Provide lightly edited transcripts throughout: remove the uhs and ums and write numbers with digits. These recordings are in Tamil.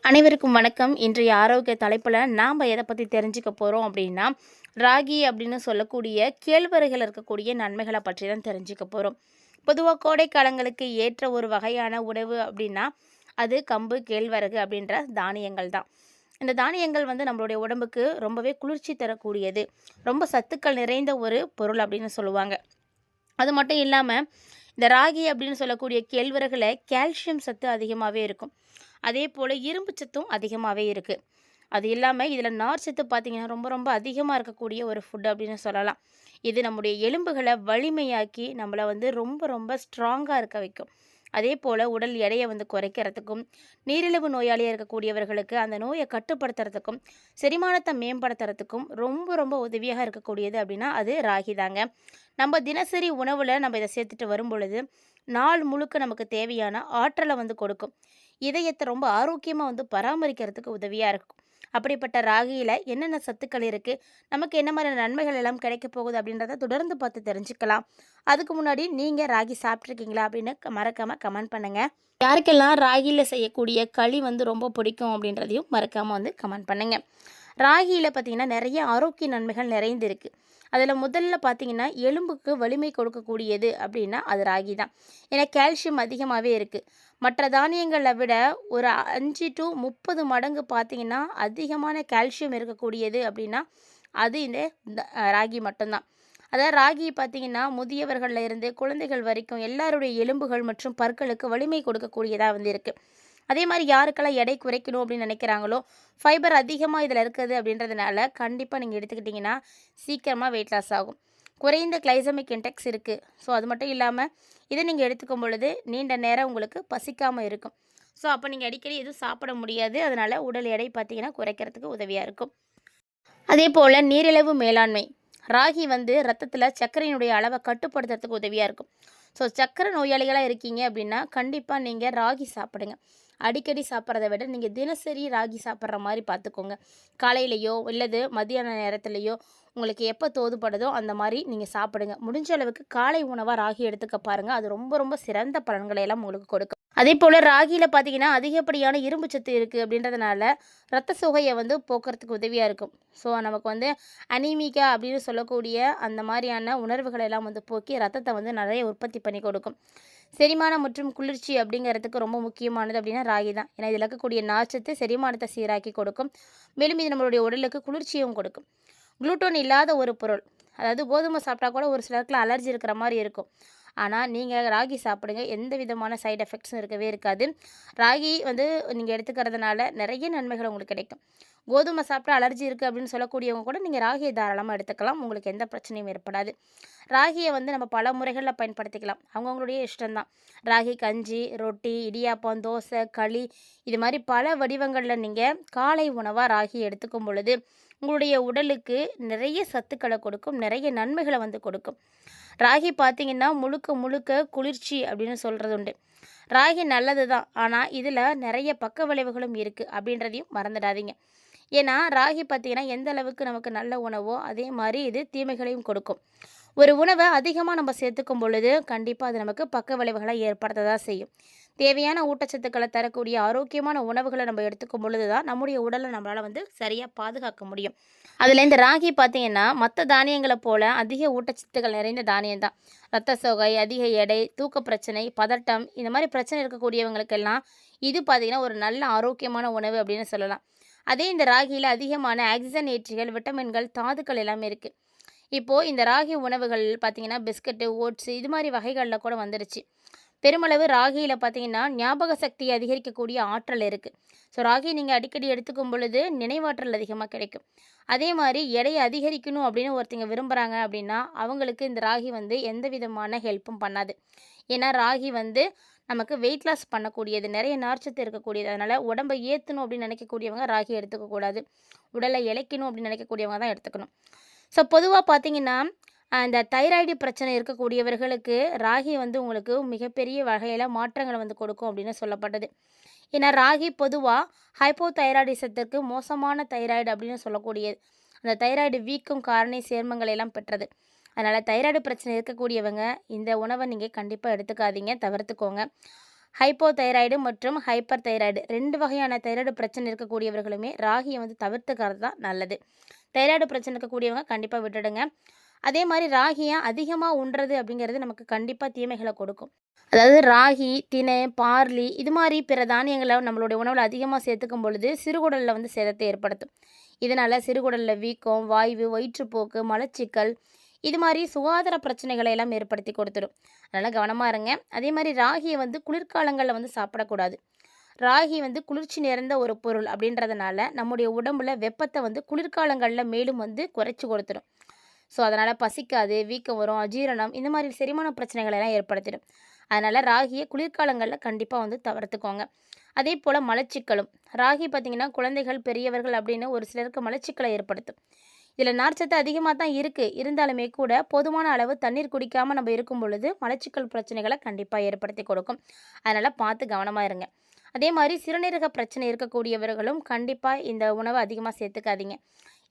அனைவருக்கும் வணக்கம். இன்றைய ஆரோக்கிய தலைப்பில் நாம் எதை பற்றி தெரிஞ்சுக்க போகிறோம் அப்படின்னா, ராகி அப்படின்னு சொல்லக்கூடிய கேழ்வரகுல இருக்கக்கூடிய நன்மைகளை பற்றி தான் தெரிஞ்சுக்க போகிறோம். பொதுவாக கோடை காலங்களுக்கு ஏற்ற ஒரு வகையான உணவு அப்படின்னா, அது கம்பு, கேழ்வரகு அப்படின்ற தானியங்கள் தான். இந்த தானியங்கள் நம்மளுடைய உடம்புக்கு ரொம்பவே குளிர்ச்சி தரக்கூடியது. ரொம்ப சத்துக்கள் நிறைந்த ஒரு பொருள் அப்படின்னு சொல்லுவாங்க. அது மட்டும் இல்லாமல் இந்த ராகி அப்படின்னு சொல்லக்கூடிய கேழ்வரகுல கால்சியம் சத்து அதிகமாகவே இருக்கும். அதே போல் இரும்பு சத்தும் அதிகமாகவே இருக்குது. அது இல்லாமல் இதில் நார் சத்து பார்த்திங்கன்னா ரொம்ப ரொம்ப அதிகமாக இருக்கக்கூடிய ஒரு ஃபுட் அப்படின்னு சொல்லலாம். இது நம்முடைய எலும்புகளை வலிமையாக்கி நம்மளை ரொம்ப ரொம்ப ஸ்ட்ராங்காக இருக்க வைக்கும். அதே போல் உடல் எடையை குறைக்கிறதுக்கும், நீரிழிவு நோயாளியாக இருக்கக்கூடியவர்களுக்கு அந்த நோயை கட்டுப்படுத்துறதுக்கும், செரிமானத்தை மேம்படுத்துறதுக்கும் ரொம்ப ரொம்ப உதவியாக இருக்கக்கூடியது அப்படின்னா அது ராகி தாங்க. நம்ம தினசரி உணவில் நம்ம இதை சேர்த்துட்டு வரும் பொழுது நாள் முழுக்க நமக்கு தேவையான ஆற்றலை கொடுக்கும். இதயத்தை ரொம்ப ஆரோக்கியமாக பராமரிக்கிறதுக்கு உதவியாக இருக்கும். அப்படிப்பட்ட ராகியில் என்னென்ன சத்துக்கள் இருக்குது, நமக்கு என்ன மாதிரி நன்மைகள் எல்லாம் கிடைக்க போகுது அப்படின்றத தொடர்ந்து பார்த்து தெரிஞ்சுக்கலாம். அதுக்கு முன்னாடி நீங்கள் ராகி சாப்பிட்ருக்கீங்களா அப்படின்னு மறக்காமல் கமெண்ட் பண்ணுங்கள். யாருக்கெல்லாம் ராகியில் செய்யக்கூடிய களி ரொம்ப பிடிக்கும் அப்படின்றதையும் மறக்காமல் கமெண்ட் பண்ணுங்கள். ராகியில் பார்த்திங்கன்னா நிறைய ஆரோக்கிய நன்மைகள் நிறைந்திருக்கு. அதில் முதல்ல பார்த்திங்கன்னா எலும்புக்கு வலிமை கொடுக்கக்கூடியது அப்படின்னா அது ராகி தான். ஏன்னா கால்சியம் அதிகமாகவே இருக்குது. மற்ற தானியங்களை விட ஒரு 5 to 30 மடங்கு பார்த்திங்கன்னா அதிகமான கால்சியம் இருக்கக்கூடியது அப்படின்னா அது இந்த ராகி மட்டும்தான். அதாவது ராகி பார்த்திங்கன்னா முதியவர்களில் இருந்து குழந்தைகள் வரைக்கும் எல்லாருடைய எலும்புகள் மற்றும் பற்களுக்கு வலிமை கொடுக்கக்கூடியதாக இருக்குது. அதே மாதிரி யாருக்கெல்லாம் எடை குறைக்கணும் அப்படின்னு நினைக்கிறாங்களோ, ஃபைபர் அதிகமாக இதில் இருக்குது அப்படின்றதுனால கண்டிப்பாக நீங்கள் எடுத்துக்கிட்டிங்கன்னா சீக்கிரமாக வெயிட் லாஸ் ஆகும். குறைந்த கிளைசமிக் இன்டெக்ஸ் இருக்குது. ஸோ அது மட்டும் இல்லாமல் இதை நீங்கள் எடுத்துக்கும் பொழுது நீண்ட நேரம் உங்களுக்கு பசிக்காமல் இருக்கும். ஸோ அப்போ நீங்கள் அடிக்கடி எதுவும் சாப்பிட முடியாது. அதனால் உடல் எடை பார்த்திங்கன்னா குறைக்கிறதுக்கு உதவியாக இருக்கும். அதே போல் நீரிழிவு மேலாண்மை, ராகி ரத்தத்தில் சர்க்கரையினுடைய அளவை கட்டுப்படுத்துறதுக்கு உதவியாக இருக்கும். ஸோ சர்க்கரை நோயாளிகளாக இருக்கீங்க அப்படின்னா கண்டிப்பாக நீங்கள் ராகி சாப்பிடுங்க. அடிக்கடி சாப்பிட்றத விட நீங்கள் தினசரி ராகி சாப்பிட்ற மாதிரி பார்த்துக்கோங்க. காலையிலையோ இல்லது மதியான நேரத்துலையோ உங்களுக்கு எப்போ தோதுப்படுதோ அந்த மாதிரி நீங்கள் சாப்பிடுங்க. முடிஞ்ச அளவுக்கு காலை உணவாக ராகி எடுத்துக்க பாருங்கள். அது ரொம்ப ரொம்ப சிறந்த பலன்களை எல்லாம் உங்களுக்கு கொடுக்கும். அதே போல் ராகியில் பார்த்திங்கன்னா அதிகப்படியான இரும்பு சத்து இருக்குது அப்படின்றதுனால ரத்த சோகையை போக்குறதுக்கு உதவியாக இருக்கும். ஸோ நமக்கு அனீமிக்கா அப்படின்னு சொல்லக்கூடிய அந்த மாதிரியான உணர்வுகளை எல்லாம் போக்கி ரத்தத்தை நிறைய உற்பத்தி பண்ணி கொடுக்கும். செரிமானம் மற்றும் குளிர்ச்சி அப்படிங்கிறதுக்கு ரொம்ப முக்கியமானது அப்படின்னா ராகி தான். ஏன்னா இதில் இருக்கக்கூடிய நார்ச்சத்து செரிமானத்தை சீராக்கி கொடுக்கும். மேலும் இது நம்மளுடைய உடலுக்கு குளிர்ச்சியும் கொடுக்கும். குளுட்டோன் இல்லாத ஒரு பொருள். அதாவது கோதுமை சாப்பிட்டா கூட ஒரு சிலருக்குலாம் அலர்ஜி இருக்கிற மாதிரி இருக்கும். ஆனால் நீங்கள் ராகி சாப்பிடுங்க, எந்த விதமான சைடு எஃபெக்ட்ஸும் இருக்கவே இருக்காது. ராகி நீங்கள் எடுத்துக்கிறதுனால நிறைய நன்மைகள் உங்களுக்கு கிடைக்கும். கோதுமை சாப்பிட்டா அலர்ஜி இருக்குது அப்படின்னு சொல்லக்கூடியவங்க கூட நீங்கள் ராகியை தாராளமாக எடுத்துக்கலாம். உங்களுக்கு எந்த பிரச்சனையும் ஏற்படாது. ராகியை நம்ம பல முறைகளில் பயன்படுத்திக்கலாம். அவங்கவுங்களுடைய இஷ்டம்தான். ராகி கஞ்சி, ரொட்டி, இடியாப்பம், தோசை, களி, இது மாதிரி பல வடிவங்களில் நீங்கள் காலை உணவாக ராகி எடுத்துக்கும் பொழுது உங்களுடைய உடலுக்கு நிறைய சத்துக்களை கொடுக்கும், நிறைய நன்மைகளை கொடுக்கும். ராகி பார்த்திங்கன்னா முழுக்க முழுக்க குளிர்ச்சி அப்படின்னு சொல்கிறது உண்டு. ராகி நல்லது தான், ஆனால் இதில் நிறைய பக்க விளைவுகளும் இருக்குது அப்படின்றதையும் மறந்துடாதீங்க. ஏன்னா ராகி பார்த்திங்கன்னா எந்த அளவுக்கு நமக்கு நல்ல உணவோ அதே மாதிரி இது தீமைகளையும் கொடுக்கும். ஒரு உணவை அதிகமாக நம்ம சேர்த்துக்கும் பொழுது கண்டிப்பாக அது நமக்கு பக்க விளைவுகளை ஏற்படுத்த தான் செய்யும். தேவையான ஊட்டச்சத்துக்களை தரக்கூடிய ஆரோக்கியமான உணவுகளை நம்ம எடுத்துக்கும் பொழுது தான் நம்முடைய உடலை நம்மளால் சரியாக பாதுகாக்க முடியும். அதில் இந்த ராகி பார்த்திங்கன்னா மற்ற தானியங்களை போல் அதிக ஊட்டச்சத்துக்கள் நிறைந்த தானியம் தான். ரத்த சோகை, அதிக எடை, தூக்க பிரச்சனை, பதட்டம், இந்த மாதிரி பிரச்சனை இருக்கக்கூடியவங்களுக்கெல்லாம் இது பார்த்திங்கன்னா ஒரு நல்ல ஆரோக்கியமான உணவு அப்படின்னு சொல்லலாம். அதே இந்த ராகியில் அதிகமான ஆக்சிஜன் ஏற்றிகள், விட்டமின்கள், தாதுக்கள் எல்லாமே இருக்குது. இப்போது இந்த ராகி உணவுகள் பார்த்திங்கன்னா பிஸ்கட்டு, ஓட்ஸு இது மாதிரி வகைகளில் கூட வந்துடுச்சு. பெருமளவு ராகியில் பார்த்திங்கன்னா ஞாபக சக்தியை அதிகரிக்கக்கூடிய ஆற்றல் இருக்குது. ஸோ ராகி நீங்கள் அடிக்கடி எடுத்துக்கும் பொழுது நினைவாற்றல் அதிகமாக கிடைக்கும். அதே மாதிரி எடையை அதிகரிக்கணும் அப்படின்னு ஒருத்தங்க விரும்புகிறாங்க அப்படின்னா அவங்களுக்கு இந்த ராகி எந்த விதமான ஹெல்ப்பும் பண்ணாது. ஏன்னா ராகி நமக்கு வெயிட் லாஸ் பண்ணக்கூடியது, நிறைய நார்ச்சத்து இருக்கக்கூடியது. அதனால் உடம்பை ஏற்றணும் அப்படின்னு நினைக்கக்கூடியவங்க ராகி எடுத்துக்கக்கூடாது. உடலை இழைக்கணும் அப்படின்னு நினைக்கக்கூடியவங்க தான் எடுத்துக்கணும். ஸோ பொதுவாக பார்த்திங்கன்னா இந்த தைராய்டு பிரச்சனை இருக்கக்கூடியவர்களுக்கு ராகி உங்களுக்கு மிகப்பெரிய வகையில் மாற்றங்களை கொடுக்கும் அப்படின்னு சொல்லப்பட்டது. ஏன்னா ராகி பொதுவாக ஹைப்போதைராய்டிசத்திற்கு மோசமான தைராய்டு அப்படின்னு சொல்லக்கூடியது. அந்த தைராய்டு வீக்கம், காரணி, சேர்மங்கள் எல்லாம் பெற்றது. அதனால் தைராய்டு பிரச்சனை இருக்கக்கூடியவங்க இந்த உணவை நீங்கள் கண்டிப்பாக எடுத்துக்காதீங்க, தவிர்த்துக்கோங்க. ஹைப்போதைராய்டு மற்றும் ஹைப்பர் தைராய்டு 2 வகையான தைராய்டு பிரச்சனை இருக்கக்கூடியவர்களுமே ராகியை வந்து தவிர்த்துக்கிறது தான் நல்லது. தைராய்டு பிரச்சனை இருக்கக்கூடியவங்க கண்டிப்பாக விட்டுடுங்க. அதே மாதிரி ராகியை அதிகமாக உண்றது அப்படிங்கிறது நமக்கு கண்டிப்பாக தீமைகளை கொடுக்கும். அதாவது ராகி, திணை, பார்லி இது மாதிரி பிற தானியங்களை நம்மளுடைய உணவில் அதிகமாக சேர்த்துக்கும் பொழுது சிறுகுடலில் வந்து சேதத்தை ஏற்படுத்தும். இதனால் சிறுகுடலில் வீக்கம், வாய்வு, வயிற்றுப்போக்கு, மலச்சிக்கல் இது மாதிரி சுகாதார பிரச்சனைகளை எல்லாம் ஏற்படுத்தி கொடுத்துடும். அதனால் கவனமாக இருங்க. அதே மாதிரி ராகியை வந்து குளிர்காலங்களில் வந்து சாப்பிடக்கூடாது. ராகி வந்து குளிர்ச்சி நிறைந்த ஒரு பொருள் அப்படின்றதுனால நம்முடைய உடம்புல வெப்பத்தை வந்து குளிர்காலங்களில் மேலும் வந்து குறைச்சி கொடுத்துடும். ஸோ அதனால் பசிக்காது, வீக்கம் வரும், அஜீரணம் இந்த மாதிரி செரிமான பிரச்சனைகளை எல்லாம் ஏற்படுத்திடும். அதனால் ராகியை குளிர்காலங்களில் கண்டிப்பாக வந்து தவிர்த்துக்கோங்க. அதே போல் மலச்சிக்கலும் ராகி பார்த்திங்கன்னா குழந்தைகள், பெரியவர்கள் அப்படின்னு ஒரு சிலருக்கு மலச்சிக்கலை ஏற்படுத்தும். இதில் நார்ச்சத்து அதிகமாக தான் இருக்குது. இருந்தாலுமே கூட போதுமான அளவு தண்ணீர் குடிக்காமல் நம்ம இருக்கும் பொழுது மலச்சிக்கல் பிரச்சனைகளை கண்டிப்பாக ஏற்படுத்தி கொடுக்கும். அதனால் பார்த்து கவனமாக இருங்க. அதே மாதிரி சிறுநீரக பிரச்சனை இருக்கக்கூடியவர்களும் கண்டிப்பாக இந்த உணவை அதிகமாக சேர்த்துக்காதீங்க.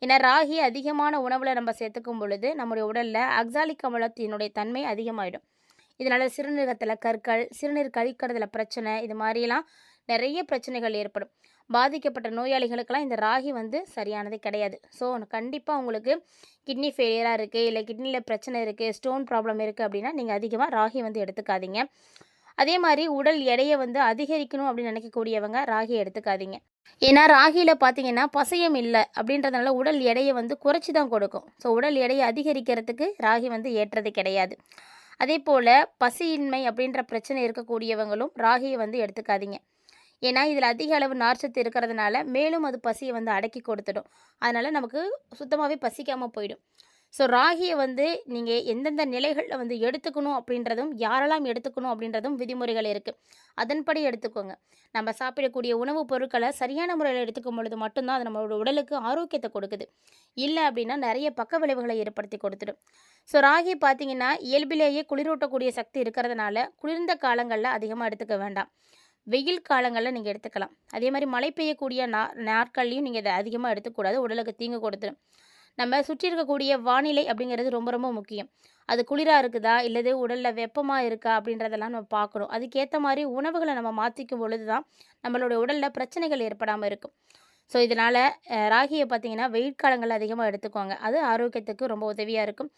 ஏன்னா ராகி அதிகமான உணவில் நம்ம சேர்த்துக்கும் பொழுது நம்முடைய உடலில் ஆக்சாலிக் அமிலத்தினுடைய தன்மை அதிகமாகிடும். இதனால் சிறுநீரகத்தில் கற்கள், சிறுநீர் கழிக்கிறதுல பிரச்சனை இது மாதிரிலாம் நிறைய பிரச்சனைகள் ஏற்படும். பாதிக்கப்பட்ட நோயாளிகளுக்கெல்லாம் இந்த ராகி வந்து சரியானது கிடையாது. ஸோ கண்டிப்பாக உங்களுக்கு கிட்னி ஃபெயிலியராக இருக்குது, இல்லை கிட்னியில் பிரச்சனை இருக்குது, ஸ்டோன் ப்ராப்ளம் இருக்குது அப்படின்னா நீங்கள் அதிகமாக ராகி வந்து எடுத்துக்காதீங்க. அதே மாதிரி உடல் எடையை வந்து அதிகரிக்கணும் அப்படின்னு நினைக்கக்கூடியவங்க ராகி எடுத்துக்காதீங்க. ஏன்னா ராகியில் பார்த்தீங்கன்னா பசையம் இல்லை அப்படின்றதுனால உடல் எடையை வந்து குறைச்சி தான் கொடுக்கும். ஸோ உடல் எடையை அதிகரிக்கிறதுக்கு ராகி வந்து ஏற்றது கிடையாது. அதே போல் பசியின்மை அப்படின்ற பிரச்சனை இருக்கக்கூடியவங்களும் ராகியை வந்து எடுத்துக்காதீங்க. ஏன்னா இதில் அதிக அளவு நார்ச்சத்து இருக்கிறதுனால மேலும் அது பசியை வந்து அடக்கி கொடுத்துடும். அதனால் நமக்கு சுத்தமாகவே பசிக்காமல் போயிடும். ஸோ ராகியை வந்து நீங்கள் எந்தெந்த நிலைகளில் வந்து எடுத்துக்கணும் அப்படின்றதும், யாரெல்லாம் எடுத்துக்கணும் அப்படின்றதும் விதிமுறைகள் இருக்குது. அதன்படி எடுத்துக்கோங்க. நம்ம சாப்பிடக்கூடிய உணவுப் பொருட்களை சரியான முறையில் எடுத்துக்கும் பொழுது மட்டும்தான் அது நம்மளோட உடலுக்கு ஆரோக்கியத்தை கொடுக்குது. இல்லை அப்படின்னா நிறைய பக்க விளைவுகளை ஏற்படுத்தி கொடுத்துடும். ஸோ ராகி பார்த்திங்கன்னா இயல்பிலேயே குளிரூட்டக்கூடிய சக்தி இருக்கிறதுனால குளிர்ந்த காலங்களில் அதிகமாக எடுத்துக்க வேண்டாம். வெயில் காலங்களில் நீங்கள் எடுத்துக்கலாம். அதே மாதிரி மழை பெய்யக்கூடிய நாட்கள்லையும் நீங்கள் இதை அதிகமாக எடுத்துக்கூடாது. உடலுக்கு தீங்கு கொடுத்துடும். நம்ம சுற்றி இருக்கக்கூடிய வானிலை அப்படிங்கிறது ரொம்ப ரொம்ப முக்கியம். அது குளிராக இருக்குதா இல்லது உடலில் வெப்பமாக இருக்கா அப்படின்றதெல்லாம் நம்ம பார்க்கணும். அதுக்கேற்ற மாதிரி உணவுகளை நம்ம மாற்றிக்கும் பொழுது தான் நம்மளுடைய உடலில் பிரச்சனைகள் ஏற்படாமல் இருக்கும். ஸோ இதனால் ராகியை பார்த்திங்கன்னா வெயில் காலங்களில் அதிகமாக எடுத்துக்கோங்க. அது ஆரோக்கியத்துக்கு ரொம்ப உதவியாக இருக்கும்.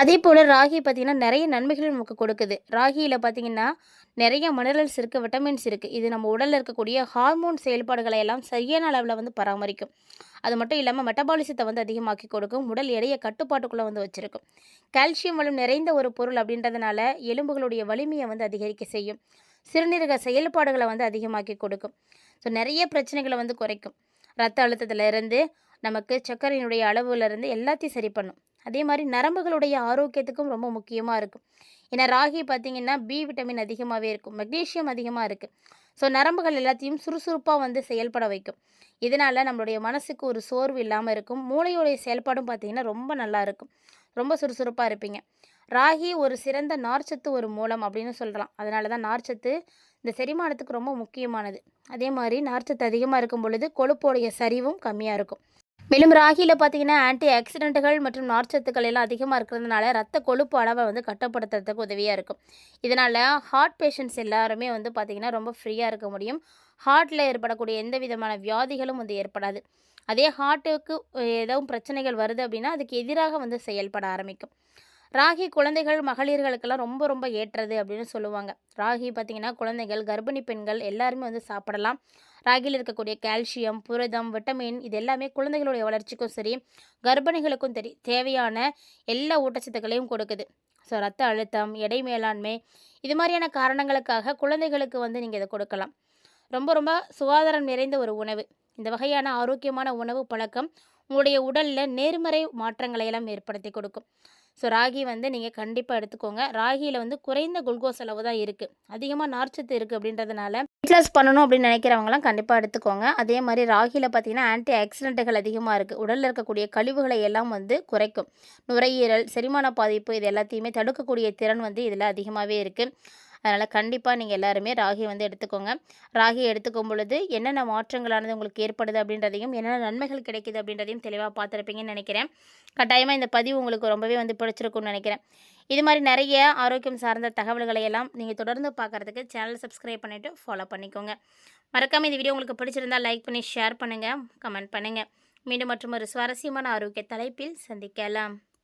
அதே போல் ராகி பார்த்திங்கன்னா நிறைய நன்மைகள் நமக்கு கொடுக்குது. ராகியில் பார்த்திங்கன்னா நிறைய மினரல்ஸ் இருக்குது, விட்டமின்ஸ் இருக்குது. இது நம்ம உடலில் இருக்கக்கூடிய ஹார்மோன் செயல்பாடுகளை எல்லாம் சரியான அளவில் வந்து பராமரிக்கும். அது மட்டும் இல்லாமல் மெட்டபாலிசத்தை வந்து அதிகமாக்கி கொடுக்கும். உடல் எடையை கட்டுப்பாட்டுக்குள்ளே வந்து வச்சுருக்கும். கால்சியம் வளம் நிறைந்த ஒரு பொருள் அப்படின்றதுனால எலும்புகளுடைய வலிமையை வந்து அதிகரிக்க செய்யும். சிறுநீரக செயல்பாடுகளை வந்து அதிகமாக்கி கொடுக்கும். ஸோ நிறைய பிரச்சனைகளை வந்து குறைக்கும். ரத்த அழுத்தத்திலிருந்து நமக்கு சர்க்கரையினுடைய அளவுலேருந்து எல்லாத்தையும் சரி பண்ணும். அதே மாதிரி நரம்புகளுடைய ஆரோக்கியத்துக்கும் ரொம்ப முக்கியமாக இருக்கும். ஏன்னா ராகி பார்த்திங்கன்னா பி விட்டமின் அதிகமாகவே இருக்கும், மெக்னீஷியம் அதிகமாக இருக்குது. ஸோ நரம்புகள் எல்லாத்தையும் சுறுசுறுப்பாக வந்து செயல்பட வைக்கும். இதனால் நம்மளுடைய மனசுக்கு ஒரு சோர்வு இல்லாமல் இருக்கும். மூளையுடைய செயல்பாடும் பார்த்திங்கன்னா ரொம்ப நல்லா இருக்கும். ரொம்ப சுறுசுறுப்பாக இருப்பீங்க. ராகி ஒரு சிறந்த நார்ச்சத்து ஒரு மூலம் அப்படின்னு சொல்லலாம். அதனால தான் நார்ச்சத்து இந்த செரிமானத்துக்கு ரொம்ப முக்கியமானது. அதே மாதிரி நார்ச்சத்து அதிகமாக இருக்கும் பொழுது கொழுப்போடைய சரிவும் கம்மியாக இருக்கும். மேலும் ராகியில் பார்த்திங்கன்னா ஆன்டி ஆக்சிடென்ட்டுகள் மற்றும் நார்ச்சத்துக்கள் எல்லாம் அதிகமாக இருக்கிறதுனால ரத்த கொழுப்பு அளவை வந்து கட்டுப்படுத்துறதுக்கு உதவியாக இருக்கும். இதனால் ஹார்ட் பேஷண்ட்ஸ் எல்லாருமே வந்து பார்த்திங்கன்னா ரொம்ப ஃப்ரீயாக இருக்க முடியும். ஹார்ட்டில் ஏற்படக்கூடிய எந்த விதமான வியாதிகளும் வந்து ஏற்படாது. அதே ஹார்ட்டுக்கு ஏதாவது பிரச்சனைகள் வருது அப்படின்னா அதுக்கு எதிராக வந்து செயல்பட ஆரம்பிக்கும். ராகி குழந்தைகள், மகளிர்களுக்கெல்லாம் ரொம்ப ரொம்ப ஏற்றது அப்படின்னு சொல்லுவாங்க. ராகி பார்த்திங்கன்னா குழந்தைகள், கர்ப்பிணி பெண்கள் எல்லாருமே வந்து சாப்பிடலாம். ராகியில் இருக்கக்கூடிய கால்சியம், புரதம், விட்டமின் இது எல்லாமே குழந்தைகளுடைய வளர்ச்சிக்கும் சரி, கர்ப்பிணிகளுக்கும் தேவையான எல்லா ஊட்டச்சத்துக்களையும் கொடுக்குது. ஸோ ரத்த அழுத்தம், எடை மேலாண்மை இது மாதிரியான காரணங்களுக்காக குழந்தைகளுக்கு வந்து நீங்கள் இதை கொடுக்கலாம். ரொம்ப ரொம்ப சுகாதாரம் நிறைந்த ஒரு உணவு. இந்த வகையான ஆரோக்கியமான உணவு பழக்கம் உங்களுடைய உடலில் நேர்மறை மாற்றங்களை எல்லாம் ஏற்படுத்தி கொடுக்கும். ஸோ ராகி வந்து நீங்கள் கண்டிப்பாக எடுத்துக்கோங்க. ராகியில் வந்து குறைந்த குளுக்கோஸ் அளவு தான் இருக்குது, அதிகமாக நார்ச்சத்து இருக்குது. அப்படின்றதுனால வெயிட் லாஸ் பண்ணணும் அப்படின்னு நினைக்கிறவங்களாம் கண்டிப்பாக எடுத்துக்கோங்க. அதே மாதிரி ராகியில் பார்த்திங்கன்னா ஆன்டி ஆக்சிடென்ட்டுகள் அதிகமாக இருக்குது. உடலில் இருக்கக்கூடிய கழிவுகளை எல்லாம் வந்து குறைக்கும். நுரையீரல், செரிமான பாதிப்பு இது எல்லாத்தையுமே தடுக்கக்கூடிய திறன் வந்து இதில் அதிகமாகவே இருக்குது. அதனால் கண்டிப்பாக நீங்கள் எல்லாருமே ராகி வந்து எடுத்துக்கோங்க. ராகி எடுத்துக்கும் பொழுது என்னென்ன மாற்றங்களானது உங்களுக்கு ஏற்படுது அப்படின்றதையும், என்னென்ன நன்மைகள் கிடைக்குது அப்படின்றதையும் தெளிவாக பார்த்துருப்பீங்கன்னு நினைக்கிறேன். கட்டாயமாக இந்த பதிவு உங்களுக்கு ரொம்பவே வந்து பிடிச்சிருக்கும்னு நினைக்கிறேன். இது மாதிரி நிறைய ஆரோக்கியம் சார்ந்த தகவல்களை எல்லாம் நீங்கள் தொடர்ந்து பார்க்குறதுக்கு சேனல் சப்ஸ்கிரைப் பண்ணிவிட்டு ஃபாலோ பண்ணிக்கோங்க. மறக்காமல் இந்த வீடியோ உங்களுக்கு பிடிச்சிருந்தா லைக் பண்ணி ஷேர் பண்ணுங்கள், கமெண்ட் பண்ணுங்கள். மீண்டும் மற்றும் ஒரு சுவாரஸ்யமான ஆரோக்கிய தலைப்பில் சந்திக்கலாம்.